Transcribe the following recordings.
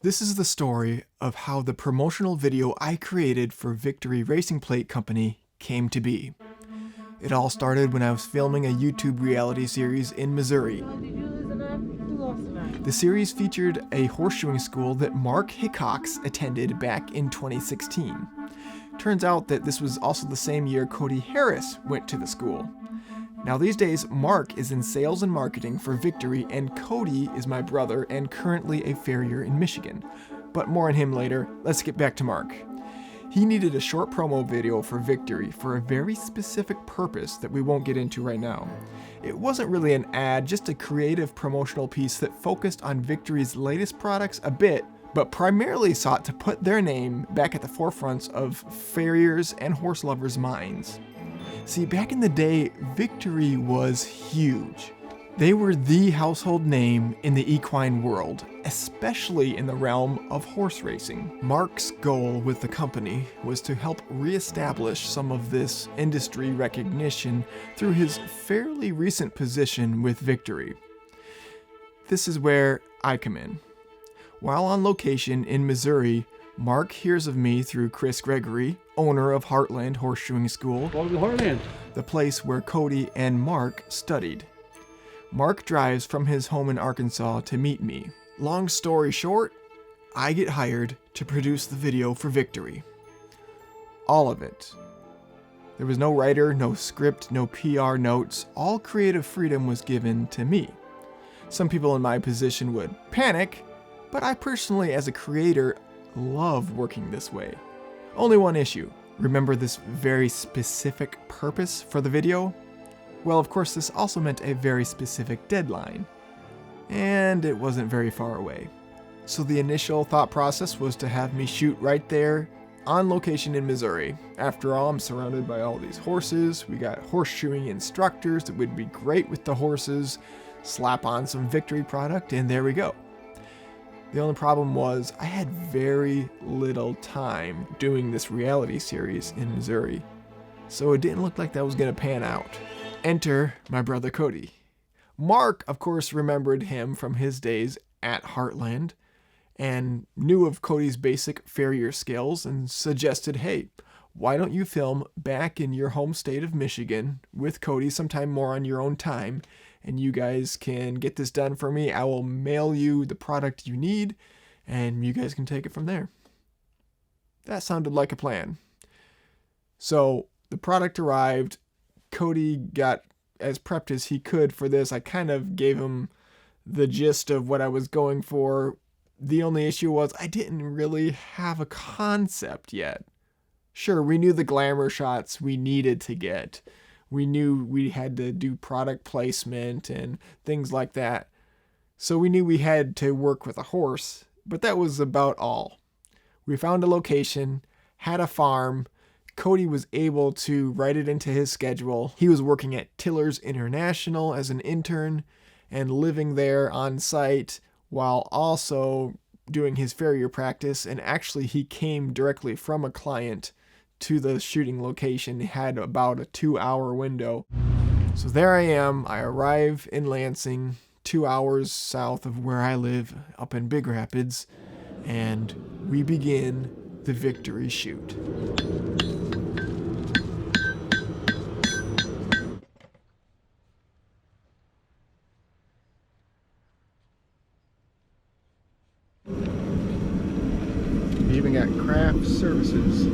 This is the story of how the promotional video I created for Victory Racing Plate Company came to be. It all started when I was filming a YouTube reality series in Missouri. The series featured a horseshoeing school that Mark Hickox attended back in 2016. Turns out that this was also the same year Kody Harris went to the school. Now these days, Mark is in sales and marketing for Victory, and Kody is my brother and currently a farrier in Michigan. But more on him later. Let's get back to Mark. He needed a short promo video for Victory for a very specific purpose that we won't get into right now. It wasn't really an ad, just a creative promotional piece that focused on Victory's latest products a bit, but primarily sought to put their name back at the forefronts of farriers and horse lovers' minds. See, back in the day, Victory was huge. They were the household name in the equine world, especially in the realm of horse racing. Mark's goal with the company was to help reestablish some of this industry recognition through his fairly recent position with Victory. This is where I come in. While on location in Missouri, Mark hears of me through Chris Gregory, owner of Heartland Horseshoeing School, Welcome to Heartland, the place where Kody and Mark studied. Mark drives from his home in Arkansas to meet me. Long story short, I get hired to produce the video for Victory. All of it. There was no writer, no script, no PR notes. All creative freedom was given to me. Some people in my position would panic, but I personally, as a creator, love working this way. Only one issue. Remember this very specific purpose for the video? Well, of course, this also meant a very specific deadline. And it wasn't very far away. So the initial thought process was to have me shoot right there on location in Missouri. After all, I'm surrounded by all these horses. We got horseshoeing instructors that would be great with the horses. Slap on some Victory product, and there we go. The only problem was I had very little time doing this reality series in Missouri, so it didn't look like that was going to pan out. Enter my brother Kody. Mark, of course, remembered him from his days at Heartland and knew of Kody's basic farrier skills and suggested, hey, why don't you film back in your home state of Michigan with Kody sometime more on your own time, and you guys can get this done for me. I will mail you the product you need, and you guys can take it from there. That sounded like a plan. So the product arrived. Kody got as prepped as he could for this. I kind of gave him the gist of what I was going for. The only issue was I didn't really have a concept yet. Sure, we knew the glamour shots we needed to get. We knew we had to do product placement and things like that. So we knew we had to work with a horse, but that was about all. We found a location, had a farm. Kody was able to write it into his schedule. He was working at Tillers International as an intern and living there on site while also doing his farrier practice. And actually he came directly from a client to the shooting location. He had about a 2-hour window. So there I am. I arrive in Lansing, 2 hours south of where I live up in Big Rapids, and we begin the Victory shoot. We even got craft services.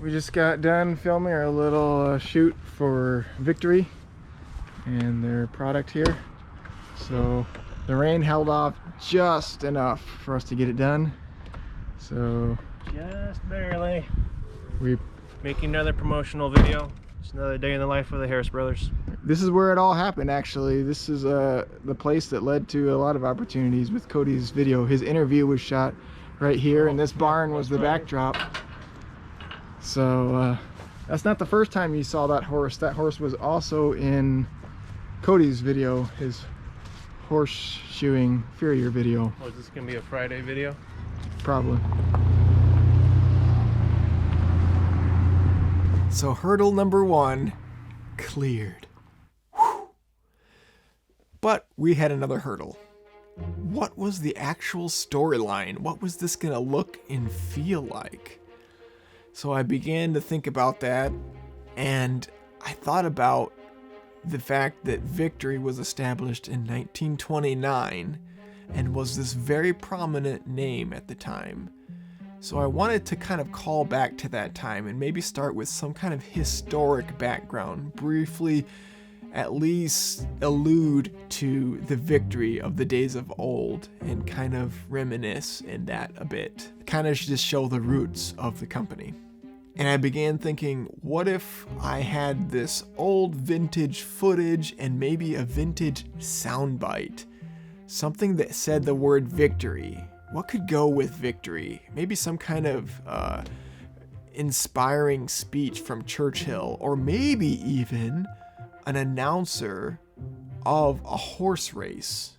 We just got done filming our little shoot for Victory and their product here. So the rain held off just enough for us to get it done. So just barely. We Making another promotional video. It's another day in the life of the Harris brothers. This is where it all happened, actually. This is the place that led to a lot of opportunities with Kody's video. His interview was shot right here, and this barn was the backdrop. So that's not the first time you saw that horse. That horse was also in Kody's video, his horseshoeing farrier video. Oh, is this gonna be a Friday video? Probably. So hurdle number 1 cleared. Whew. But we had another hurdle. what was the actual storyline? What was this gonna look and feel like? So I began to think about that, and I thought about the fact that Victory was established in 1929 and was this very prominent name at the time. So I wanted to kind of call back to that time and maybe start with some kind of historic background, briefly at least allude to the victory of the days of old and kind of reminisce in that a bit. Kind of just show the roots of the company. And I began thinking, what if I had this old vintage footage and maybe a vintage soundbite? Something that said the word victory. What could go with victory? Maybe some kind of inspiring speech from Churchill, or maybe even an announcer of a horse race.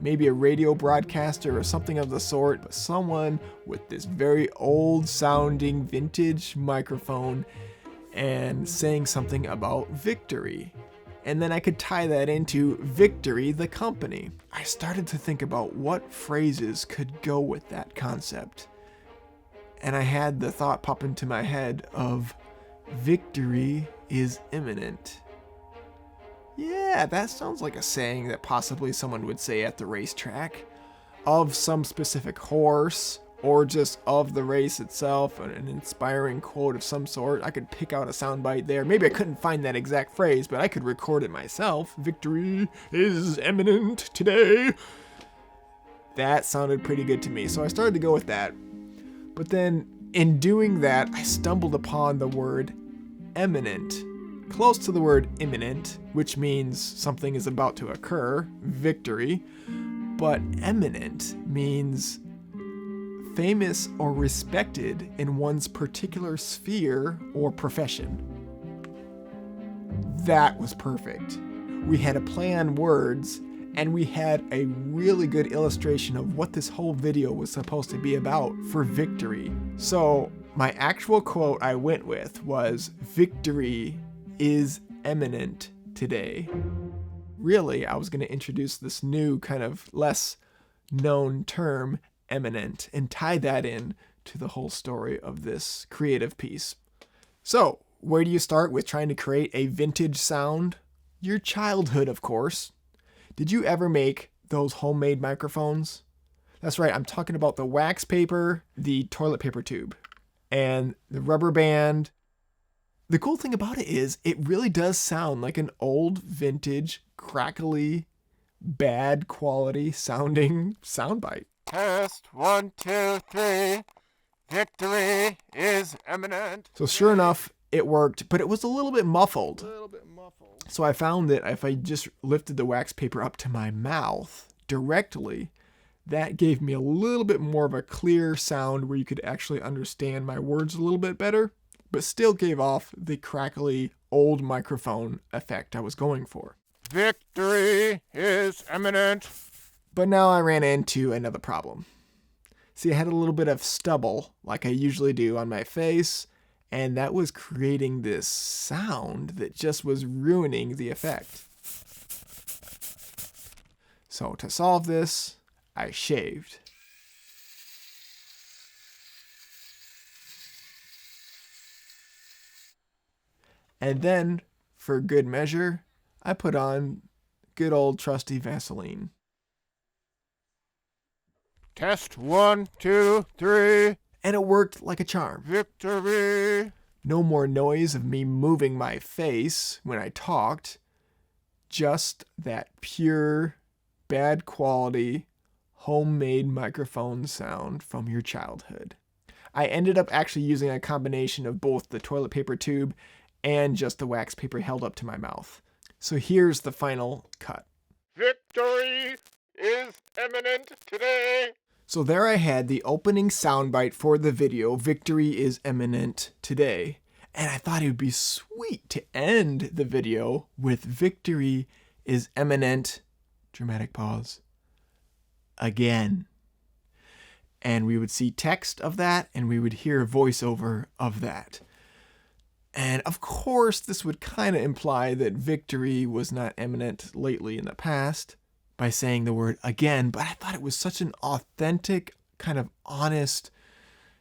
Maybe a radio broadcaster or something of the sort, but someone with this very old sounding vintage microphone and saying something about victory. And then I could tie that into Victory, the company. I started to think about what phrases could go with that concept. And I had the thought pop into my head of victory is imminent. Yeah, that sounds like a saying that possibly someone would say at the racetrack, of some specific horse, or just of the race itself, an inspiring quote of some sort. I could pick out a soundbite there. Maybe I couldn't find that exact phrase, but I could record it myself. Victory is imminent today. That sounded pretty good to me, so I started to go with that. But then, in doing that, I stumbled upon the word eminent. Close to the word imminent, which means something is about to occur, victory, but eminent means famous or respected in one's particular sphere or profession. That was perfect. We had a play on words, and we had a really good illustration of what this whole video was supposed to be about for victory. So my actual quote I went with was, "Victory is imminent today." Really, I was going to introduce this new kind of less known term, eminent, and tie that in to the whole story of this creative piece. So, where do you start with trying to create a vintage sound? Your childhood, of course. Did you ever make those homemade microphones? That's right, I'm talking about the wax paper, the toilet paper tube, and the rubber band. The cool thing about it is it really does sound like an old vintage, crackly, bad quality sounding soundbite. Test 1, 2, 3. Victory is imminent. So sure enough, it worked, but it was a little bit muffled. So I found that if I just lifted the wax paper up to my mouth directly, that gave me a little bit more of a clear sound where you could actually understand my words a little bit better, but still gave off the crackly old microphone effect I was going for. Victory is imminent. But now I ran into another problem. See, I had a little bit of stubble, like I usually do, on my face, and that was creating this sound that just was ruining the effect. So to solve this, I shaved. And then, for good measure, I put on good old trusty Vaseline. Test 1, 2, 3. And it worked like a charm. Victory. No more noise of me moving my face when I talked. Just that pure, bad quality, homemade microphone sound from your childhood. I ended up actually using a combination of both the toilet paper tube and just the wax paper held up to my mouth. So here's the final cut. Victory is imminent today. So there I had the opening soundbite for the video, Victory is imminent today. And I thought it would be sweet to end the video with Victory is imminent, dramatic pause, again. And we would see text of that, and we would hear voiceover of that. And of course, this would kind of imply that victory was not imminent lately in the past, by saying the word again, but I thought it was such an authentic, kind of honest,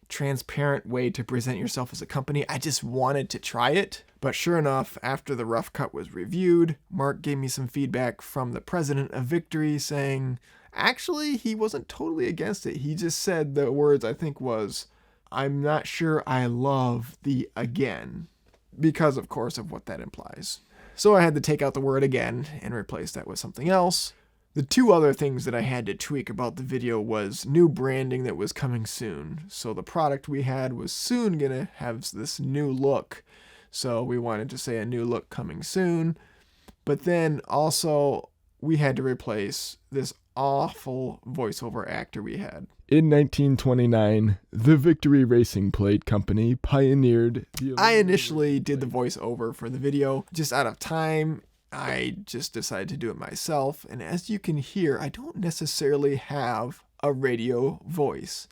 transparent way to present yourself as a company. I just wanted to try it. But sure enough, after the rough cut was reviewed, Mark gave me some feedback from the president of Victory saying, actually, he wasn't totally against it. He just said the words, I think was, I'm not sure I love the again, because of course of what that implies. So I had to take out the word again and replace that with something else. The two other things that I had to tweak about the video was new branding that was coming soon. So the product we had was soon gonna have this new look. So we wanted to say a new look coming soon. But then also we had to replace this awful voiceover actor we had. In 1929, the Victory Racing Plate Company pioneered the... I initially did the voiceover for the video just out of time. I just decided to do it myself. And as you can hear, I don't necessarily have a radio voice.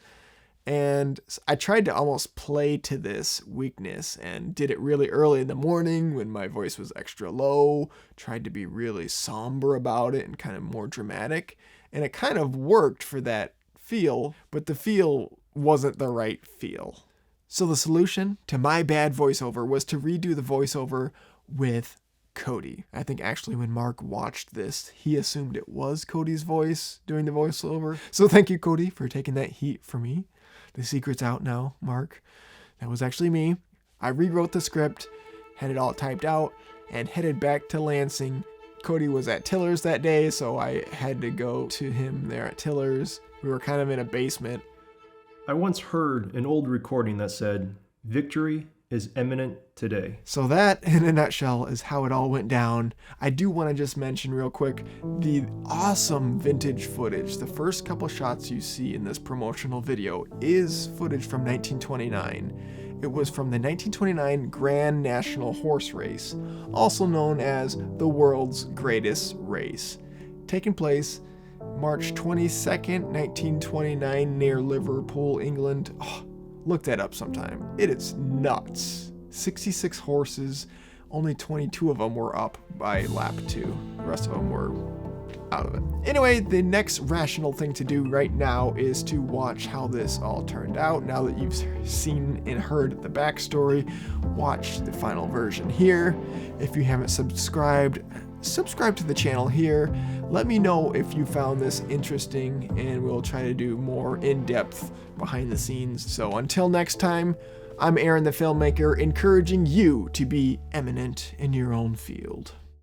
And I tried to almost play to this weakness and did it really early in the morning when my voice was extra low, tried to be really somber about it and kind of more dramatic. And it kind of worked for that feel, but the feel wasn't the right feel. So the solution to my bad voiceover was to redo the voiceover with Kody. I think actually when Mark watched this, he assumed it was Kody's voice doing the voiceover. So thank you, Kody, for taking that heat for me. The secret's out now, Mark. That was actually me. I rewrote the script, had it all typed out, and headed back to Lansing. Kody was at Tiller's that day, so I had to go to him there at Tiller's. We were kind of in a basement. I once heard an old recording that said, "Victory is imminent today." So that, in a nutshell, is how it all went down. I do want to just mention real quick the awesome vintage footage. The first couple shots you see in this promotional video is footage from 1929. It was from the 1929 Grand National Horse Race, also known as the world's greatest race, taking place March 22nd, 1929 near Liverpool, England. Oh, look that up sometime. It is nuts. 66 horses, only 22 of them were up by lap 2. The rest of them were out of it. Anyway, the next rational thing to do right now is to watch how this all turned out. Now that you've seen and heard the backstory, watch the final version here. If you haven't subscribed, subscribe to the channel here. Let me know if you found this interesting, and we'll try to do more in-depth behind the scenes. So until next time, I'm Aaron the Filmmaker, encouraging you to be eminent in your own field.